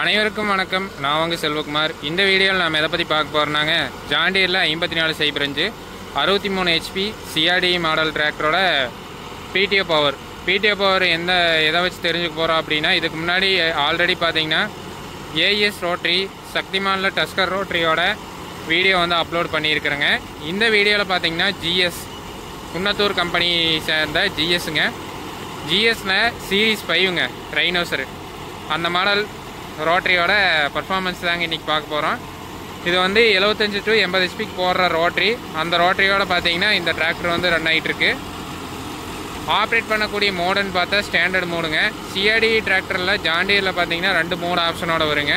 அனைவருக்கும் வணக்கம். நான் உங்கள் செல்வகுமார். இந்த வீடியோவில் நாம் எதை பற்றி பார்க்க போகிறோம்னாங்க, ஜான் டீரில் 5405 63 HP CRD மாடல் டிராக்டரோட PTO பவர் எதை வச்சு தெரிஞ்சுக்க போகிறோம் அப்படின்னா, இதுக்கு முன்னாடி ஆல்ரெடி பார்த்தீங்கன்னா AES ரோட்ரி சக்திமானில் டஸ்கர் ரோட்ரியோட வீடியோ வந்து அப்லோட் பண்ணியிருக்கிறேங்க. இந்த வீடியோவில் பார்த்தீங்கன்னா GS குன்னத்தூர் கம்பெனி சேர்ந்த GSங்க. GSல சீரீஸ் 5ங்க ரைனோசர் அந்த மாடல் ரோட்ரியோட பர்ஃபார்மன்ஸ் தாங்க இன்றைக்கி பார்க்க போகிறோம். இது வந்து 75 to 80 HP போடுற ரோட்ரி. அந்த ரோட்ரியோட பார்த்தீங்கன்னா இந்த டிராக்டர் வந்து ரன் ஆகிட்டுருக்கு. ஆப்ரேட் பண்ணக்கூடிய மோடுன்னு பார்த்தா ஸ்டாண்டர்ட் மோடுங்க. CRD டிராக்டரில் ஜான் டீரில் பார்த்தீங்கன்னா 2 மோடு ஆப்ஷனோட வருங்க.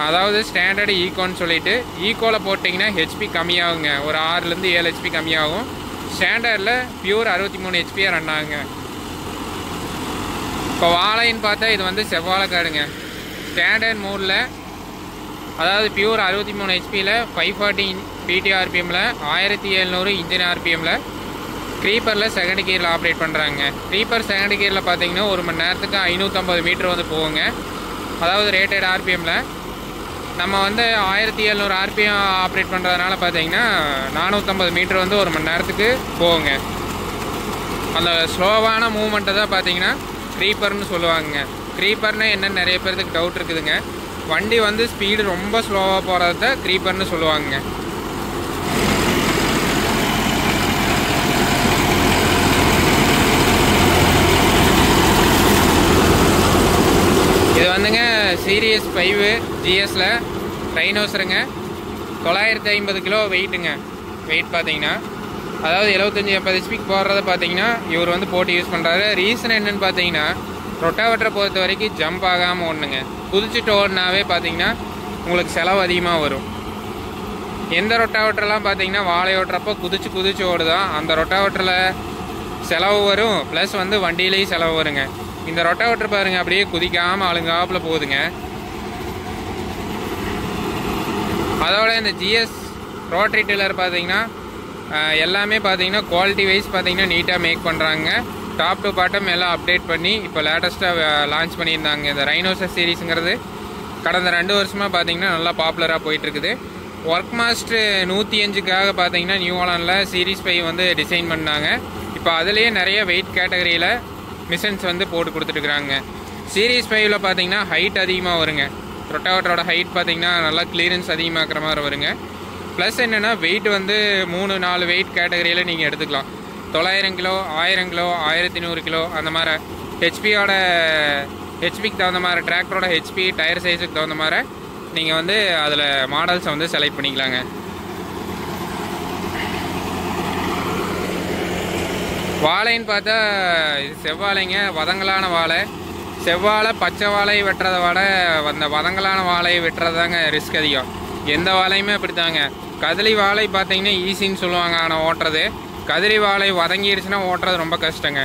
அதாவது ஸ்டாண்டர்டு ஈகோன்னு சொல்லிட்டு, ஈகோவில் போட்டிங்கன்னா HP கம்மியாகுங்க, ஒரு 6லேருந்து 7 HP கம்மியாகும். ஸ்டாண்டர்டில் பியூர் 63 HP ரன் ஆகுங்க. இப்போ வாழைன்னு பார்த்தா இது வந்து செவ்வாழை காடுங்க. ஸ்டாண்டர்ட் மோடில் அதாவது பியூர் 63 HPயில் 540 PT RPMல 1700 இன்ஜின் RPMல க்ரீப்பரில் செகண்ட் கியரில் ஆப்ரேட் பண்ணுறாங்க. க்ரீப்பர் செகண்ட் கியரில் பார்த்தீங்கன்னா ஒரு மணி நேரத்துக்கு 550 மீட்டர் வந்து போகுங்க. அதாவது ரேட்டட் RPMல நம்ம வந்து 1700 RPM ஆப்ரேட் பண்ணுறதுனால பார்த்தீங்கன்னா 450 மீட்டர் வந்து ஒரு மணி நேரத்துக்கு போகுங்க. அந்த ஸ்லோவான மூவ்மெண்ட்டை தான் பார்த்தீங்கன்னா க்ரீப்பர்னு சொல்லுவாங்க. க்ரீப்பர்னா என்னன்னு நிறைய பேருக்கு டவுட் இருக்குதுங்க. வண்டி வந்து ஸ்பீடு ரொம்ப ஸ்லோவாக போகிறத க்ரீப்பர்னு சொல்லுவாங்க. இது வந்துங்க சீரியஸ் 5 GSல ரைனோசருங்க. 950 கிலோ வெயிட்டுங்க. வெயிட் பார்த்தீங்கன்னா அதாவது 75-80 HP போடுறத பார்த்தீங்கன்னா இவர் வந்து போட்டு யூஸ் பண்ணுறாரு. ரீசன் என்னன்னு பார்த்தீங்கன்னா, ரொட்டாவேட்டரை பொறுத்த வரைக்கும் ஜம்ப் ஆகாமல் ஓடணுங்க. குதிச்சுட்டு ஓடினாவே பார்த்தீங்கன்னா உங்களுக்கு செலவு அதிகமாக வரும். எந்த ரொட்டாவேட்டர்லாம் பார்த்தீங்கன்னா வாழை ஓட்டுறப்போ குதிச்சு ஓடுதான், அந்த ரொட்டாவேட்டரில் செலவு வரும், ப்ளஸ் வந்து வண்டியிலேயும் செலவு வருங்க. இந்த ரொட்டாவேட்டர் பாருங்கள் அப்படியே குதிக்காமல் அழுங்காப்பில் போகுதுங்க. அதோட இந்த GS ரோட்ரி டில்லர் பார்த்தீங்கன்னா எல்லாமே பார்த்தீங்கன்னா குவாலிட்டி வைஸ் பார்த்தீங்கன்னா நீட்டாக மேக் பண்ணுறாங்க. டாப் டு பாட்டம் எல்லாம் அப்டேட் பண்ணி இப்போ லேட்டஸ்ட்டாக லான்ச் பண்ணியிருந்தாங்க. இந்த ரைனோசர் சீரீஸுங்கிறது கடந்த 2 வருஷமாக பார்த்தீங்கன்னா நல்லா பாப்புலராக போயிட்டுருக்குது. ஒர்க் மாஸ்டர் 105க்காக பார்த்தீங்கன்னா நியூ ஹாலண்டில் சீரீஸ் 5 வந்து டிசைன் பண்ணாங்க. இப்போ அதுலேயே நிறைய வெயிட் கேட்டகரியில் மிஷின்ஸ் வந்து போட்டு கொடுத்துட்டுருக்குறாங்க. சீரீஸ் 5ல் பார்த்தீங்கன்னா ஹைட் அதிகமாக வருங்க. ரொட்டாவேட்டரோட ஹைட் பார்த்தீங்கன்னா நல்லா கிளியரன்ஸ் அதிகமாக்குற மாதிரி வருங்க. ப்ளஸ் என்னென்னா வெயிட் வந்து 3-4 வெயிட் கேட்டகரியில் நீங்கள் எடுத்துக்கலாம். 900 கிலோ, 1000 கிலோ, 1100 கிலோ அந்த மாதிரி ஹெச்பிக்கு தகுந்த மாதிரி டிராக்டரோட ஹெச்பி டயர் சைஸுக்கு தகுந்த மாதிரி நீங்கள் வந்து அதில் மாடல்ஸை வந்து செலக்ட் பண்ணிக்கலாங்க. வாழைன்னு பார்த்தா இது செவ்வாழைங்க. வதங்கலான வாழை. செவ்வாழை பச்சை வாழையை வெட்டுறதை விட அந்த வதங்கலான வாழையை வெட்டுறது தாங்க ரிஸ்க் அதிகம். எந்த வாழையுமே அப்படித்தாங்க. கதிரி வாழை பார்த்தீங்கன்னா ஈஸின்னு சொல்லுவாங்க, ஆனால் ஓட்டுறது. கதிரி வாழை வதங்கிடுச்சுன்னா ஓட்டுறது ரொம்ப கஷ்டங்க.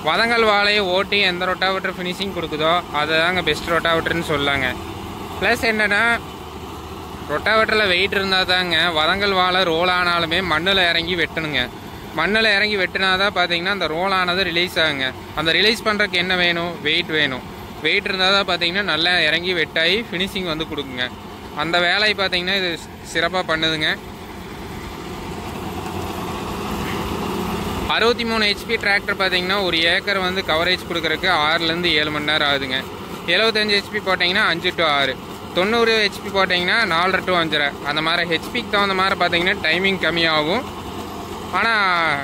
வதங்கல் வாழையை ஓட்டி எந்த ரொட்டாவேட்டர் ஃபினிஷிங் கொடுக்குதோ அதை தாங்க பெஸ்ட் ரொட்டாவேட்டர்னு சொல்லாங்க. ப்ளஸ் என்னென்னா ரொட்டாவேட்டரில் வெயிட் இருந்தால் தாங்க வதங்கல் வாழை ரோல் ஆனாலுமே மண்ணில் இறங்கி வெட்டணுங்க. மண்ணில் இறங்கி வெட்டினா தான் பார்த்தீங்கன்னா அந்த ரோல் ஆனது ரிலீஸ் ஆகுங்க. அந்த ரிலீஸ் பண்ணுறதுக்கு என்ன வேணும்? வெயிட் வேணும். வெயிட் இருந்தால் தான் பார்த்தீங்கன்னா நல்லா இறங்கி வெட்டாகி ஃபினிஷிங் வந்து கொடுக்குங்க. அந்த வேலையை பார்த்தீங்கன்னா இது சிறப்பாக பண்ணுதுங்க. 63 HP டிராக்டர் பார்த்தீங்கன்னா ஒரு ஏக்கர் வந்து கவரேஜ் கொடுக்குறதுக்கு 6லேருந்து 7 மணி நேரம் ஆகுதுங்க. 75 HP போட்டிங்கன்னா 5 to 6, 90 HP போட்டிங்கன்னா 4.5 to 5.5. அந்த மாதிரி ஹெச்பிக்கு தகுந்த மாதிரி பார்த்தீங்கன்னா டைமிங் கம்மியாகும். ஆனால்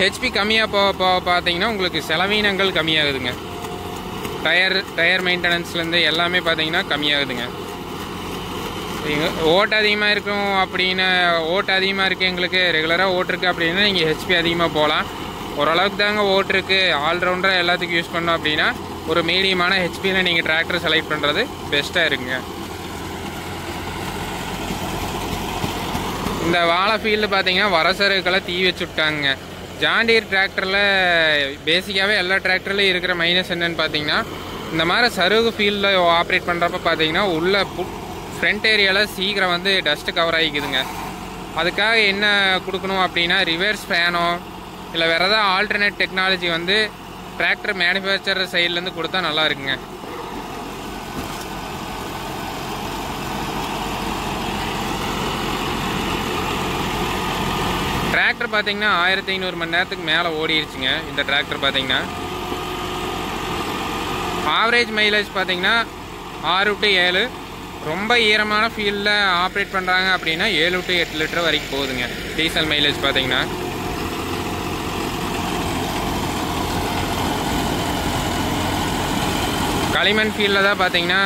ஹெச்பி கம்மியாக போக பார்த்தீங்கன்னா உங்களுக்கு செலவீனங்கள் கம்மியாகுதுங்க. டயர் மெயின்டெனன்ஸ்லேருந்து எல்லாமே பார்த்தீங்கன்னா கம்மியாகுதுங்க. ஓட்டு அதிகமாக இருக்கும் அப்படின்னு ஓட்டு அதிகமாக இருக்குது, எங்களுக்கு ரெகுலராக ஓட்டுருக்கு அப்படின்னா நீங்கள் ஹெச்பி அதிகமாக போகலாம். ஓரளவுக்கு தாங்க ஓட்டுருக்கு, ஆல்ரவுண்டராக எல்லாத்துக்கும் யூஸ் பண்ணோம் அப்படின்னா ஒரு மீடியமான ஹெச்பியில் நீங்கள் டிராக்டர் செலக்ட் பண்ணுறது பெஸ்ட்டாக இருக்குங்க. இந்த வாழை ஃபீல்டு பார்த்தீங்கன்னா வரசருக்கெல்லாம் தீ வச்சு விட்டாங்க. ஜான் டீர் டிராக்டரில் பேசிக்காகவே எல்லா டிராக்டர்லையும் இருக்கிற மைனஸ் என்னென்னு பார்த்தீங்கன்னா, இந்த மாதிரி சருகு ஃபீல்டில் ஆப்ரேட் பண்ணுறப்ப பார்த்தீங்கன்னா உள்ள ஃப்ரண்ட் ஏரியாவில் சீக்கிரம் வந்து டஸ்ட்டு கவர் ஆகிக்குதுங்க. அதுக்காக என்ன கொடுக்கணும் அப்படின்னா ரிவர்ஸ் ஃபேனோ இல்லை வேறு ஏதாவது ஆல்டர்னேட் டெக்னாலஜி வந்து டிராக்டர் மேனுஃபேக்சரர் சைட்லேருந்து கொடுத்தா நல்லா இருக்குங்க. டிராக்டர் பார்த்தீங்கன்னா 1500 மணி நேரத்துக்கு மேலே ஓடிடுச்சுங்க. இந்த டிராக்டர் பார்த்தீங்கன்னா ஆவரேஜ் மைலேஜ் பார்த்தீங்கன்னா 6 to 7. ரொம்ப ஈரமான ஃபீல்டில் ஆப்ரேட் பண்ணுறாங்க அப்படின்னா 7 to 8 லிட்டர் வரைக்கும் போகுதுங்க டீசல் மைலேஜ் பார்த்தீங்கன்னா. களிமண் ஃபீல்டில் தான் பார்த்தீங்கன்னா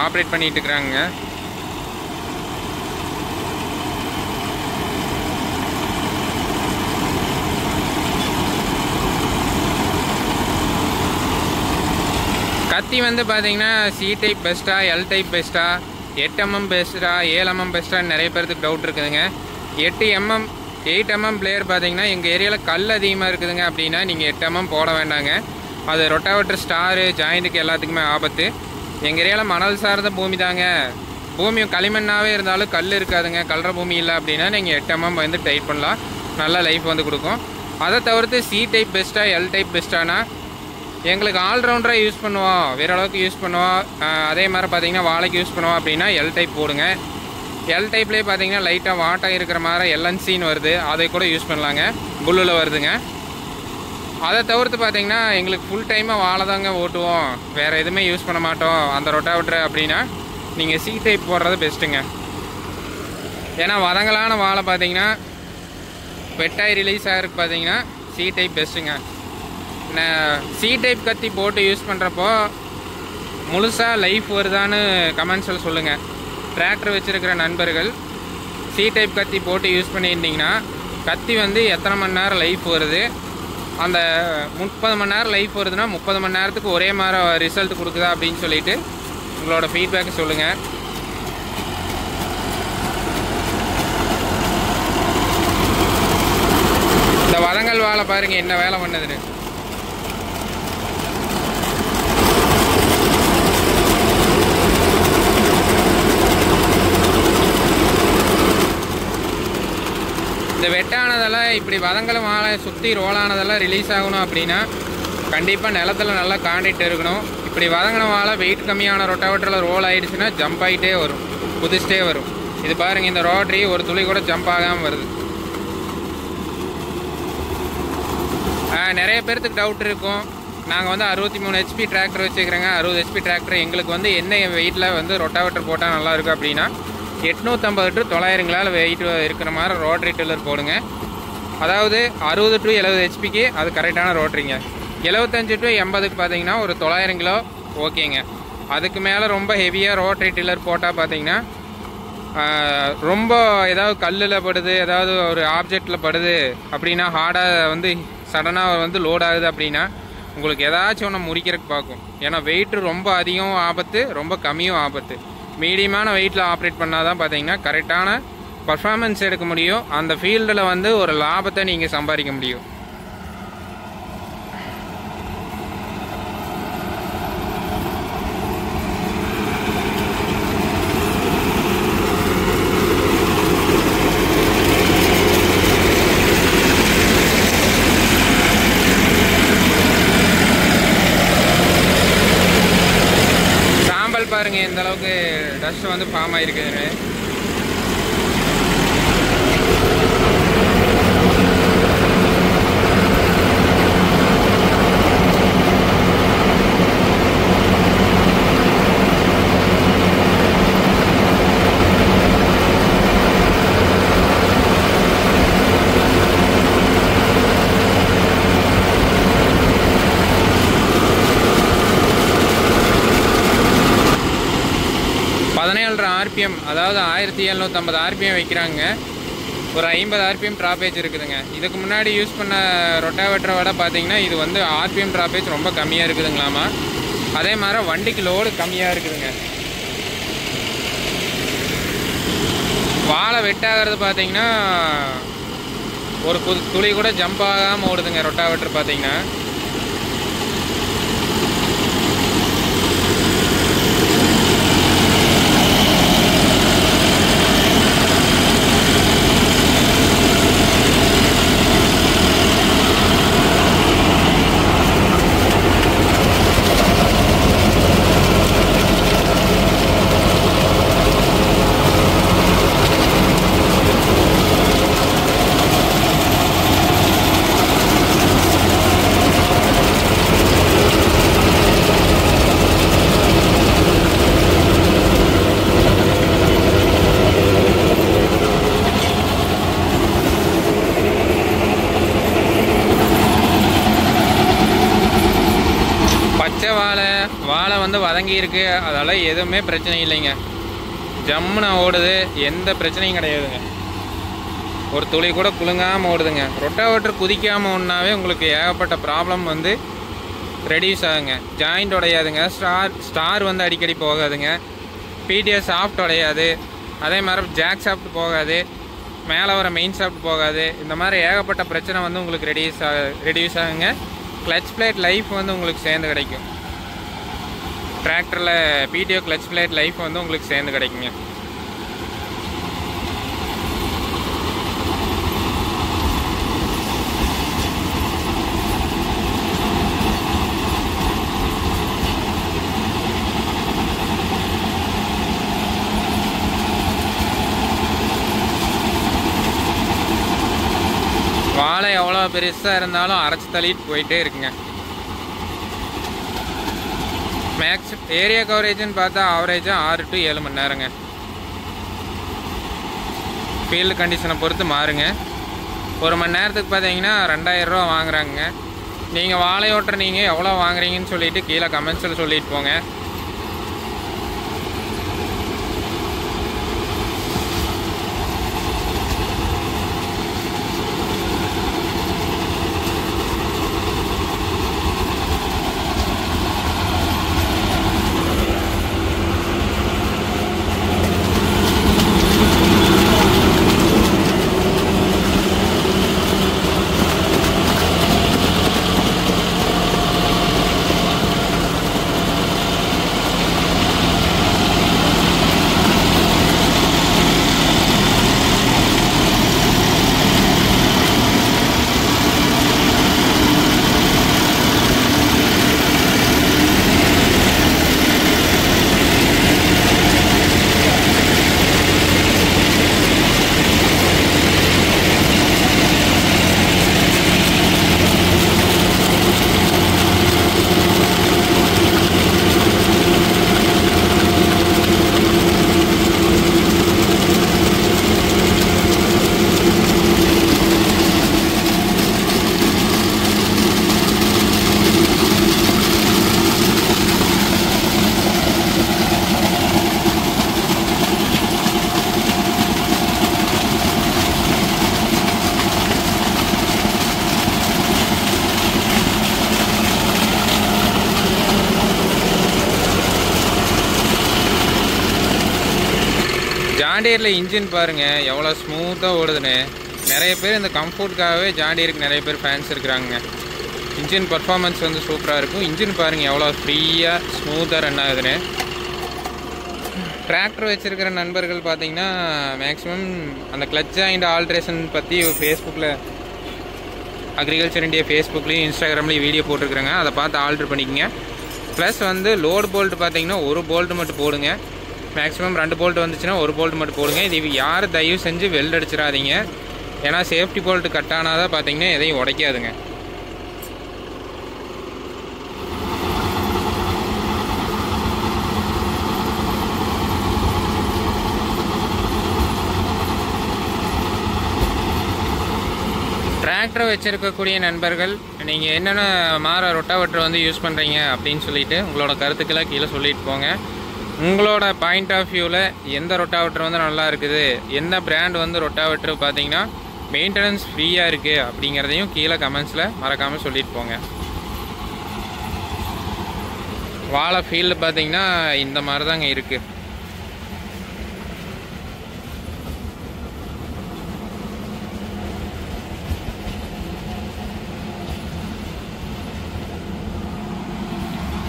ஆப்ரேட் பண்ணிட்டு இருக்கிறாங்க. கத்தி வந்து பார்த்தீங்கன்னா சி டைப் பெஸ்ட்டா, எல் டைப் பெஸ்ட்டா, 8mm பெஸ்ட்டா, 7mm பெஸ்ட்டான்னு நிறைய பேருக்கு டவுட் இருக்குதுங்க. 8mm 8mm பிளேயர் பார்த்தீங்கன்னா எங்கள் ஏரியாவில் கல் அதிகமாக இருக்குதுங்க அப்படின்னா நீங்கள் 8mm போட வேண்டாங்க. அது ரொட்டாவேட்டர் ஸ்டாரு ஜாயிண்ட்டுக்கு எல்லாத்துக்குமே ஆபத்து. எங்கள் ஏரியாவில் மணல் சார்ந்த பூமி தாங்க, பூமி களிமண்ணாகவே இருந்தாலும் கல் இருக்காதுங்க. கல்ற பூமி இல்லை அப்படின்னா நீங்கள் 8mm வந்து டைட் பண்ணலாம், நல்ல லைஃப் வந்து கொடுக்கும். அதை தவிர்த்து சி டைப் பெஸ்ட்டா, எல் டைப் பெஸ்ட்டானா எங்களுக்கு ஆல்ரவுண்டராக யூஸ் பண்ணுவோம், வேறு அளவுக்கு யூஸ் பண்ணுவோம், அதே மாதிரி பார்த்தீங்கன்னா வாழைக்கு யூஸ் பண்ணுவோம் அப்படின்னா எல் டைப் போடுங்க. எல் டைப்லேயே பார்த்தீங்கன்னா லைட்டாக வாட்டாக இருக்கிற மாதிரி எல்என்சின்னு வருது, அதை கூட யூஸ் பண்ணலாங்க, புல்லில் வருதுங்க. அதை தவிர்த்து பார்த்தீங்கன்னா எங்களுக்கு ஃபுல் டைமாக வாழை தாங்க ஓட்டுவோம், வேறு எதுவுமே யூஸ் பண்ண மாட்டோம் அந்த ரொட்டாவேட்டர் அப்படின்னா நீங்கள் சி டைப் போடுறது பெஸ்ட்டுங்க. ஏன்னா வதங்கலான வாழை பார்த்தீங்கன்னா வெட்டாய் ரிலீஸ் ஆகிறதுக்கு பார்த்தீங்கன்னா சி டைப் பெஸ்ட்டுங்க. சி டைப் கத்தி போட்டு யூஸ் பண்ணுறப்போ முழுசாக லைஃப் வருதான்னு கமெண்ட்ஸில் சொல்லுங்கள். டிராக்டர் வச்சுருக்கிற நண்பர்கள் சி டைப் கத்தி போட்டு யூஸ் பண்ணியிருந்தீங்கன்னா கத்தி வந்து எத்தனை மணி நேரம் லைஃப் வருது, அந்த 30 மணி நேரம் லைஃப் வருதுன்னா 30 மணி நேரத்துக்கு ஒரே மாதிரி ரிசல்ட் கொடுக்குதா அப்படின்னு சொல்லிட்டு உங்களோட ஃபீட்பேக்கை சொல்லுங்கள். இந்த வதங்கல் வாழை பாருங்கள் என்ன வேலை பண்ணுதுன்னு. இந்த வெட்டானதெல்லாம் இப்படி வதங்கலும் வாழை சுற்றி ரோலானதெல்லாம் ரிலீஸ் ஆகணும் அப்படின்னா கண்டிப்பாக நிலத்தில் நல்லா காண்டிட்டு இருக்கணும். இப்படி வதங்கின வாழை வெயிட் கம்மியான ரொட்டாவேட்டரில் ரோல் ஆகிடுச்சுன்னா ஜம்ப் ஆகிட்டே வரும், குதிச்சிட்டே வரும். இது பாருங்கள், இந்த ரோட்டரி ஒரு துளி கூட ஜம்ப் ஆகாமல் வருது. நிறைய பேர்த்துக்கு டவுட் இருக்கும், நாங்கள் வந்து 63 HP டிராக்டர் வச்சுக்கிறேங்க, 60 HP டிராக்டர், எங்களுக்கு வந்து என்ன வெயிட்டில் வந்து ரொட்டாவேட்டர் போட்டால் நல்லாயிருக்கும் அப்படின்னா 850 to 900 வெயிட் இருக்கிற மாதிரி ரோட்டரி டில்லர் போடுங்க. அதாவது 60 to 70 HPக்கு அது கரெக்டான ரோட்டரிங்க. 75 to 80க்கு பார்த்தீங்கன்னா ஒரு 900 கிலோ ஓகேங்க. அதுக்கு மேலே ரொம்ப ஹெவியாக ரோட்டரி டில்லர் போட்டால் பார்த்தீங்கன்னா ரொம்ப ஏதாவது கல்லில் படுது, ஏதாவது ஒரு ஆப்ஜெக்டில் படுது அப்படின்னா ஹார்டாக வந்து சடனாக வந்து லோட் ஆகுது அப்படின்னா உங்களுக்கு ஏதாச்சும் ஒன்று முறிக்கிறதுக்கு பார்க்கும். ஏன்னா வெயிட்டு ரொம்ப அதிகம் ஆபத்து, ரொம்ப கம்மியும் ஆபத்து. மீடியமான வெயிட்டில் ஆப்ரேட் பண்ணால் தான் பார்த்தீங்கன்னா கரெக்டான பர்ஃபார்மன்ஸ் எடுக்க முடியும், அந்த ஃபீல்டில் வந்து ஒரு லாபத்தை நீங்கள் சம்பாதிக்க முடியும். பாருங்க எந்த அளவுக்கு டஸ்ட் வந்து ஃபார்ம் ஆயிருக்குதுன்னு. RPM அதாவது 1750 RPM வைக்கிறாங்க, ஒரு 50 RPM ட்ராப்பேஜ் இருக்குதுங்க. இதுக்கு முன்னாடி யூஸ் பண்ண ரொட்டாவேட்டரை விட பார்த்தீங்கன்னா இது வந்து RPM ட்ராப்பேஜ் ரொம்ப கம்மியாக இருக்குதுங்களாமா. அதே மாதிரி வண்டிக்கு லோடு கம்மியாக இருக்குதுங்க. வாழை வெட்டாகிறது பார்த்தீங்கன்னா ஒரு துளி கூட ஜம்ப் ஆகாமல் ஓடுதுங்க ரொட்டாவேட்டர் பார்த்தீங்கன்னா. வந்து வதங்கி இருக்கு, அதெல்லாம் எதுவுமே பிரச்சனை இல்லைங்க. ஜம்முன்னு ஓடுது, எந்த பிரச்சனையும் கிடையாதுங்க. ஒரு துளி கூட குலுங்காமல் ஓடுதுங்க. ரொட்டாவேட்டர் குதிக்காமல் ஒன்றாவே உங்களுக்கு ஏகப்பட்ட ப்ராப்ளம் வந்து ரெடியூஸ் ஆகுங்க. ஜாயிண்ட் உடையாதுங்க, ஸ்டார் வந்து அடிக்கடி போகாதுங்க, பிடிஎஸ் சாஃப்ட் உடையாது, அதே மாதிரி ஜாக் சாஃப்ட் போகாது, மேலே வர மெயின் சாஃப்ட் போகாது. இந்த மாதிரி ஏகப்பட்ட பிரச்சனை வந்து உங்களுக்கு ரெடியூஸ் ஆகுங்க. கிளச் பிளேட் லைஃப் வந்து உங்களுக்கு சேர்ந்து கிடைக்கும். டிராக்டரில் பிடிஓ கிளச் பிளேட் லைஃப் வந்து உங்களுக்கு சேர்ந்து கிடைக்குங்க. வாழை எவ்வளோ பெருசாக இருந்தாலும் அரைச்சி தள்ளிட்டு போயிட்டே இருக்குங்க. மேக்ஸ் ஏரியா கவரேஜ்னு பார்த்தா ஆவரேஜாக 6 to 7 மணி நேரங்க. ஃபீல்டு கண்டிஷனை பொறுத்து மாறுங்க. 1 மணி நேரத்துக்கு பார்த்தீங்கன்னா 2000 ரூபா வாங்குறாங்க. நீங்கள் வாழை ஓட்டுற நீங்கள் எவ்வளோ வாங்குறீங்கன்னு சொல்லிட்டு கீழே கமெண்ட்ஸில் சொல்லிட்டு போங்க. ஜாண்டியரில் இன்ஜின் பாருங்கள் எவ்வளோ ஸ்மூத்தாக ஓடுதுன்னு. நிறைய பேர் இந்த கம்ஃபர்ட்டுக்காகவே ஜாண்டியருக்கு நிறைய பேர் ஃபேன்ஸ் இருக்கிறாங்க. இன்ஜின் பர்ஃபார்மன்ஸ் வந்து சூப்பராக இருக்கும். இன்ஜின் பாருங்கள் எவ்வளோ ஃப்ரீயாக ஸ்மூத்தாக ரன் ஆகுதுன்னு. டிராக்டர் வச்சுருக்கிற நண்பர்கள் பார்த்தீங்கன்னா மேக்ஸிமம் அந்த கிளச் ஜாயிண்ட் ஆல்ட்ரேஷன் பற்றி ஃபேஸ்புக்கில் அக்ரிகல்ச்சர் இந்தியா ஃபேஸ்புக்லேயும் இன்ஸ்டாகிராம்லேயும் வீடியோ போட்டிருக்குறாங்க. அதை பார்த்து ஆல்ட்ரு பண்ணிக்கோங்க. ப்ளஸ் வந்து லோடு போல்ட் பார்த்தீங்கன்னா 1 போல்ட்டு மட்டும் போடுங்க. மேக்ஸிமம் 2 போல்ட் வந்துச்சுன்னா 1 போல்ட் மட்டும் போடுங்க. இது யாரும் தயவு செஞ்சு வெல்ட் அடிச்சிடாதீங்க. ஏன்னா சேஃப்டி போல்ட்டு கட் ஆனால் தான் பார்த்தீங்கன்னா எதையும் உடைக்காதுங்க. டிராக்டர் வச்சுருக்கக்கூடிய நண்பர்கள் நீங்கள் என்னென்ன ரொட்டாவேட்டர் வந்து யூஸ் பண்ணுறீங்க அப்படின்னு சொல்லிவிட்டு உங்களோட கருத்துக்களை கீழே சொல்லிட்டு போங்க. உங்களோட பாயிண்ட் ஆஃப் வியூவில் எந்த ரொட்டாவேட்டர் வந்து நல்லா இருக்குது, எந்த பிராண்ட் வந்து ரொட்டாவேட்டர் பார்த்தீங்கன்னா மெயின்டெனன்ஸ் ஃப்ரீயாக இருக்குது அப்படிங்கிறதையும் கீழே கமெண்ட்ஸில் மறக்காமல் சொல்லிட்டு போங்க. வாழை ஃபீல்டு பார்த்தீங்கன்னா இந்த மாதிரி தாங்க இருக்குது.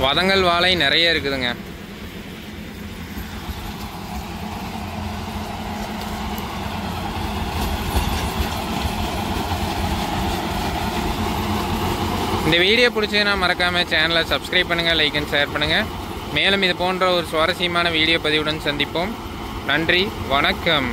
வதங்கல் வாழை நிறைய இருக்குதுங்க. இந்த வீடியோ பிடிச்சதுன்னா மறக்காமல் சேனலை சப்ஸ்கிரைப் பண்ணுங்கள், லைக் அண்ட் ஷேர் பண்ணுங்கள். மேலும் இது போன்ற ஒரு சுவாரஸ்யமான வீடியோ பதிவுடன் சந்திப்போம். நன்றி, வணக்கம்.